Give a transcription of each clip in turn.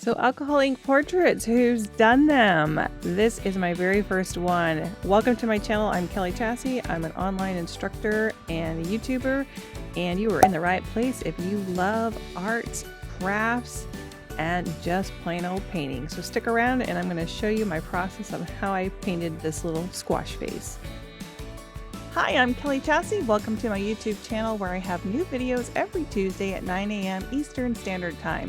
So alcohol ink portraits, who's done them? This is my very first one. Welcome to my channel. I'm Kellie Chasse. I'm an online instructor and a YouTuber, and you are in the right place if you love arts, crafts, and just plain old painting. So stick around and I'm going to show you my process of how I painted this little squash face. Hi, I'm Kellie Chasse. Welcome to my YouTube channel where I have new videos every Tuesday at 9 a.m. Eastern Standard Time.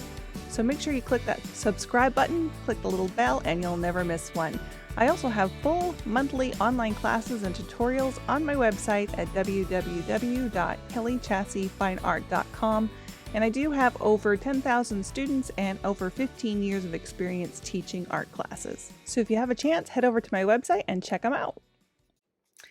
So make sure you click that subscribe button, click the little bell, and you'll never miss one. I also have full monthly online classes and tutorials on my website at www.kelliechassefineart.com. And I do have over 10,000 students and over 15 years of experience teaching art classes. So if you have a chance, head over to my website and check them out.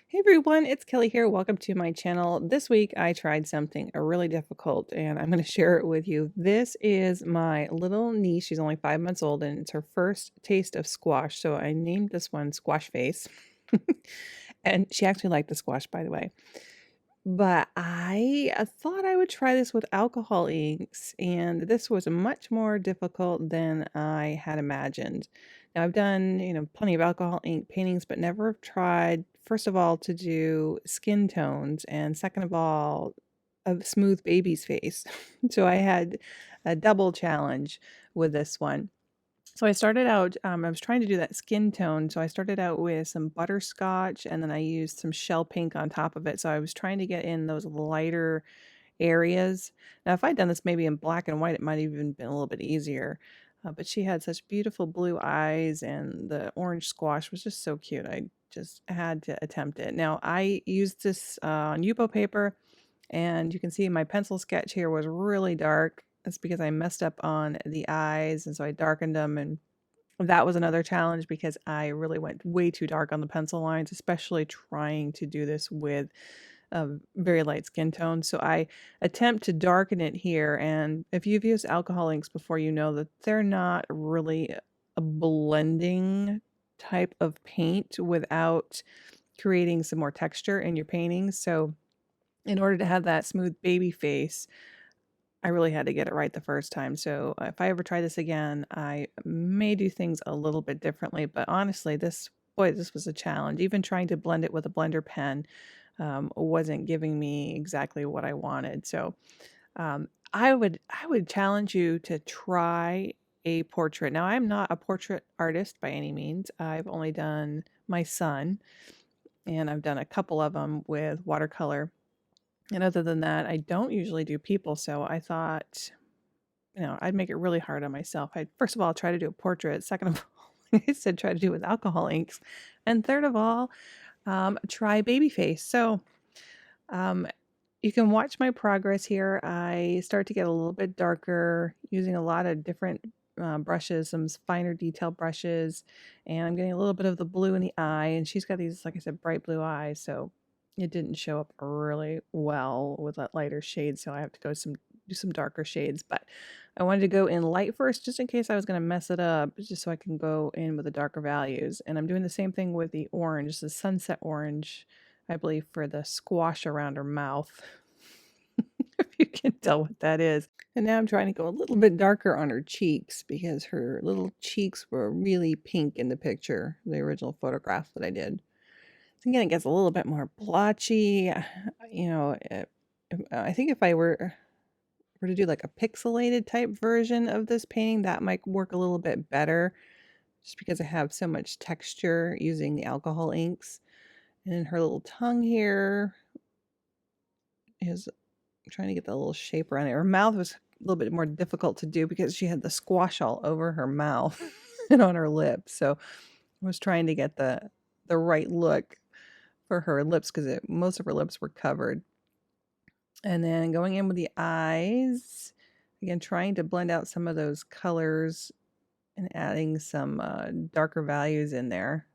Hey everyone, it's Kellie here. Welcome to my channel. This week I tried something really difficult and I'm going to share it with you. This is my little niece. She's only 5 months old and it's her first taste of squash. So I named this one Squash Face. And she actually liked the squash, by the way. But I thought I would try this with alcohol inks, and this was much more difficult than I had imagined. Now I've done, plenty of alcohol ink paintings, but never tried, first of all, to do skin tones, and second of all, a smooth baby's face. So I had a double challenge with this one. So I started out, I was trying to do that skin tone. So I started out with some butterscotch and then I used some shell pink on top of it. So I was trying to get in those lighter areas. Now, if I'd done this maybe in black and white, it might have even been a little bit easier. But she had such beautiful blue eyes and the orange squash was just so cute. I just had to attempt it. Now, I used this on Yupo paper, and you can see my pencil sketch here was really dark. That's because I messed up on the eyes, and so I darkened them, and that was another challenge because I really went way too dark on the pencil lines, especially trying to do this with a very light skin tone. So I attempt to darken it here, and if you've used alcohol inks before, you know that they're not really a blending type of paint without creating some more texture in your paintings. So in order to have that smooth baby face, I really had to get it right the first time. So if I ever try this again, I may do things a little bit differently. But honestly, this was a challenge. Even trying to blend it with a blender pen wasn't giving me exactly what I wanted. So I would challenge you to try a portrait. Now, I'm not a portrait artist by any means. I've only done my son, and I've done a couple of them with watercolor. And other than that, I don't usually do people. So I thought, I'd make it really hard on myself. I'd first of all try to do a portrait. Second of all, I said try to do it with alcohol inks. And third of all, try baby face. So you can watch my progress here. I start to get a little bit darker using a lot of different brushes, some finer detail brushes. And I'm getting a little bit of the blue in the eye. And she's got these, like I said, bright blue eyes. So it didn't show up really well with that lighter shade, so I have to go do some darker shades. But I wanted to go in light first, just in case I was going to mess it up, just so I can go in with the darker values. And I'm doing the same thing with the orange, the sunset orange, I believe, for the squash around her mouth. If you can tell what that is. And now I'm trying to go a little bit darker on her cheeks because her little cheeks were really pink in the picture, the original photograph that I did. Again, it gets a little bit more blotchy. I think if I were to do like a pixelated type version of this painting, that might work a little bit better just because I have so much texture using the alcohol inks. And then her little tongue here is trying to get the little shape around it. Her mouth was a little bit more difficult to do because she had the squash all over her mouth and on her lips. So I was trying to get the right look for her lips because most of her lips were covered. And then going in with the eyes, again, trying to blend out some of those colors and adding some darker values in there.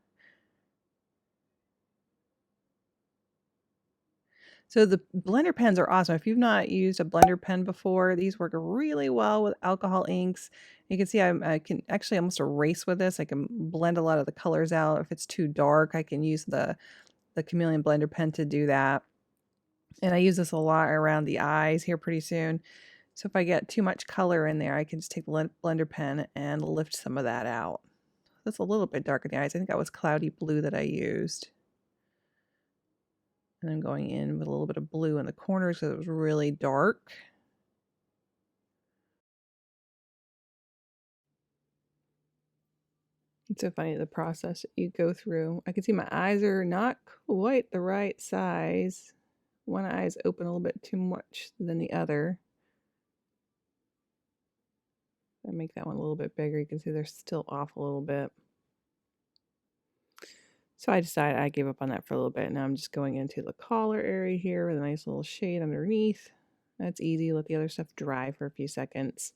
So the blender pens are awesome. If you've not used a blender pen before, these work really well with alcohol inks. You can see I can actually almost erase with this. I can blend a lot of the colors out. If it's too dark, I can use the Chameleon blender pen to do that. And I use this a lot around the eyes here pretty soon. So if I get too much color in there, I can just take the blender pen and lift some of that out. That's a little bit dark in the eyes. I think that was cloudy blue that I used. And I'm going in with a little bit of blue in the corners because it was really dark. It's so funny, the process that you go through. I can see my eyes are not quite the right size. One eye is open a little bit too much than the other. I make that one a little bit bigger. You can see they're still off a little bit. So I decided I gave up on that for a little bit. Now I'm just going into the collar area here with a nice little shade underneath. That's easy. Let the other stuff dry for a few seconds.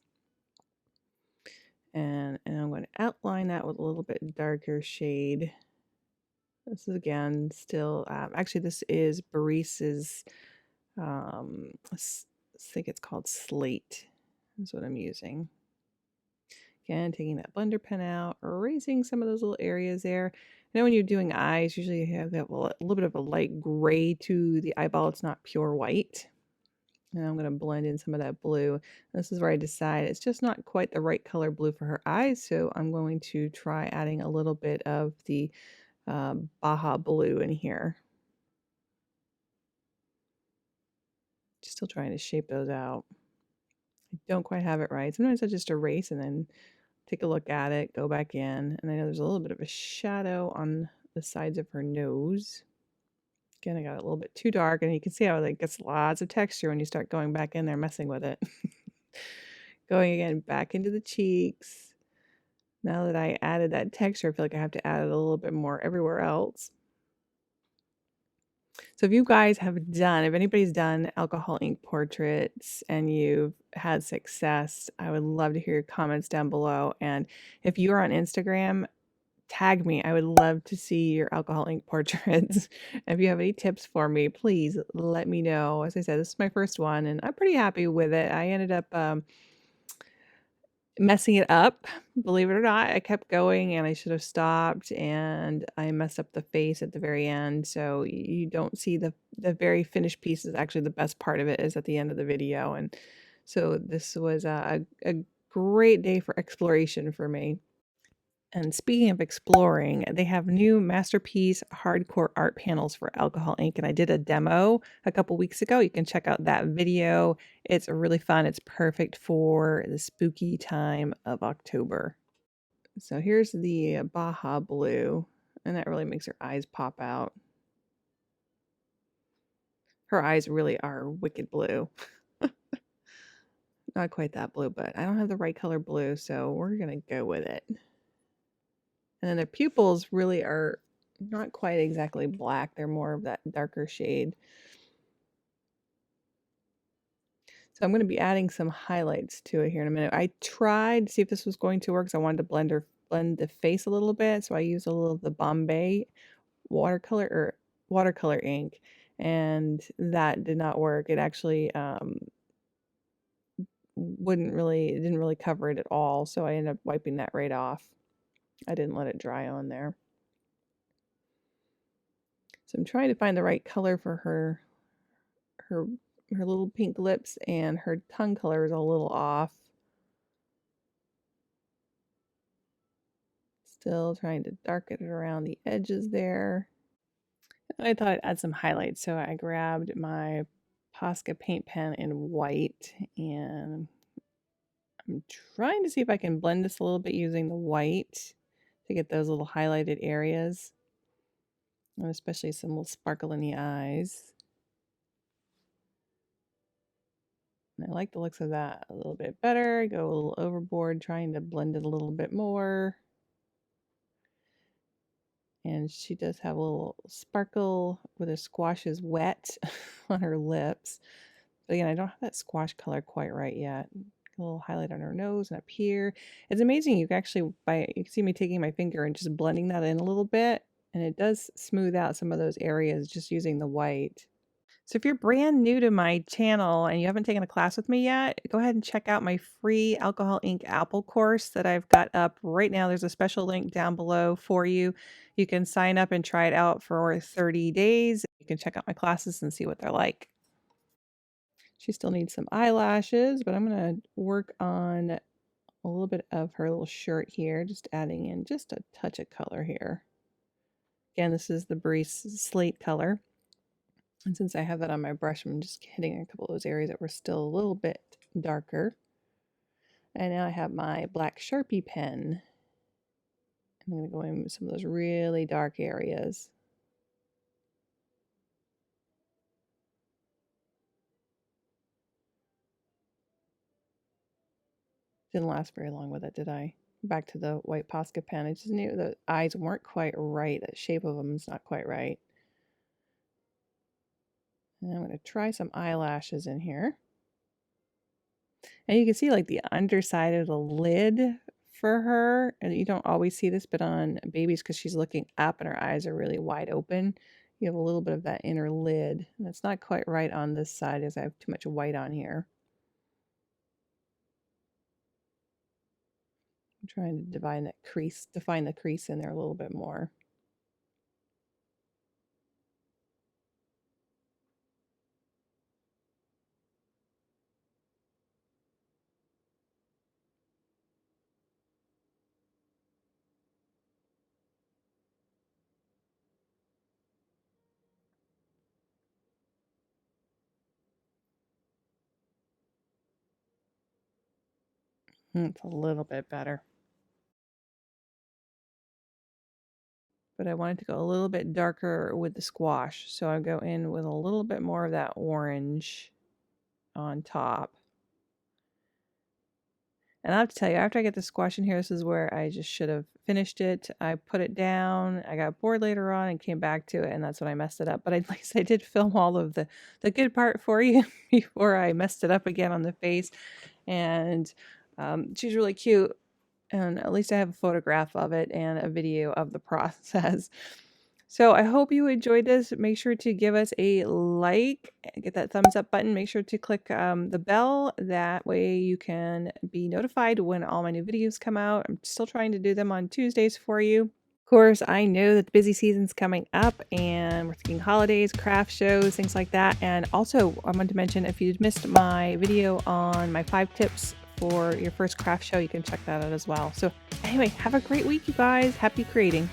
And I'm going to outline that with a little bit darker shade. This is again still, actually this is Baris's, I think it's called Slate. That's what I'm using. Again, taking that blender pen out, erasing some of those little areas there. I know when you're doing eyes, usually you have that a little bit of a light gray to the eyeball. It's not pure white. And I'm going to blend in some of that blue. This is where I decide it's just not quite the right color blue for her eyes. So I'm going to try adding a little bit of the Baja blue in here. Still trying to shape those out. I don't quite have it right. Sometimes I just erase and then take a look at it, go back in. And I know there's a little bit of a shadow on the sides of her nose. Again, I got it a little bit too dark, and you can see how it gets lots of texture when you start going back in there messing with it. Going again back into the cheeks. Now that I added that texture, I feel like I have to add it a little bit more everywhere else. So if you guys have done, if anybody's done alcohol ink portraits and you've had success, I would love to hear your comments down below. And if you are on Instagram, tag me. I would love to see your alcohol ink portraits. If you have any tips for me, please let me know. As I said, this is my first one and I'm pretty happy with it. I ended up messing it up, believe it or not. I kept going and I should have stopped, and I messed up the face at the very end. So you don't see the very finished piece. Is actually the best part of it is at the end of the video. And so this was a great day for exploration for me. And speaking of exploring, they have new Masterpiece hardcore art panels for alcohol ink. And I did a demo a couple weeks ago. You can check out that video. It's really fun. It's perfect for the spooky time of October. So here's the Baja Blue. And that really makes her eyes pop out. Her eyes really are wicked blue. Not quite that blue, but I don't have the right color blue, so we're going to go with it. And then their pupils really are not quite exactly black. They're more of that darker shade. So I'm going to be adding some highlights to it here in a minute. I tried to see if this was going to work because I wanted to blend the face a little bit. So I used a little of the Bombay watercolor ink, and that did not work. It actually didn't really cover it at all. So I ended up wiping that right off. I didn't let it dry on there. So I'm trying to find the right color for her little pink lips, and her tongue color is a little off. Still trying to darken it around the edges there. I thought I'd add some highlights, so I grabbed my Posca paint pen in white, and I'm trying to see if I can blend this a little bit using the white to get those little highlighted areas, and especially some little sparkle in the eyes. And I like the looks of that a little bit better. Go a little overboard, trying to blend it a little bit more. And she does have a little sparkle where the squash is wet on her lips. But again, I don't have that squash color quite right yet. A little highlight on her nose and up here. It's amazing. You can actually, you can see me taking my finger and just blending that in a little bit. And it does smooth out some of those areas just using the white. So if you're brand new to my channel and you haven't taken a class with me yet, go ahead and check out my free Alcohol Ink Apple course that I've got up right now. There's a special link down below for you. You can sign up and try it out for 30 days. You can check out my classes and see what they're like. She still needs some eyelashes, but I'm going to work on a little bit of her little shirt here, just adding in just a touch of color here. Again, this is the Breeze Slate color. And since I have that on my brush, I'm just hitting a couple of those areas that were still a little bit darker. And now I have my black Sharpie pen. I'm going to go in with some of those really dark areas. Didn't last very long with it, did I? Back to the white Posca pen. I just knew the eyes weren't quite right. The shape of them is not quite right. And I'm going to try some eyelashes in here. And you can see like the underside of the lid for her. And you don't always see this, but on babies, because she's looking up and her eyes are really wide open, you have a little bit of that inner lid. And it's not quite right on this side as I have too much white on here. I'm trying to define the crease in there a little bit more. It's a little bit better. But I wanted to go a little bit darker with the squash. So I go in with a little bit more of that orange on top. And I have to tell you, after I get the squash in here, this is where I just should have finished it. I put it down. I got bored later on and came back to it, and that's when I messed it up. But at least I did film all of the good part for you before I messed it up again on the face. And she's really cute. And at least I have a photograph of it and a video of the process. So I hope you enjoyed this. Make sure to give us a like, get that thumbs up button. Make sure to click the bell. That way you can be notified when all my new videos come out. I'm still trying to do them on Tuesdays for you. Of course, I know that the busy season's coming up and we're thinking holidays, craft shows, things like that. And also, I wanted to mention, if you missed my video on my 5 tips for your first craft show, you can check that out as well. So anyway, have a great week, you guys. Happy creating.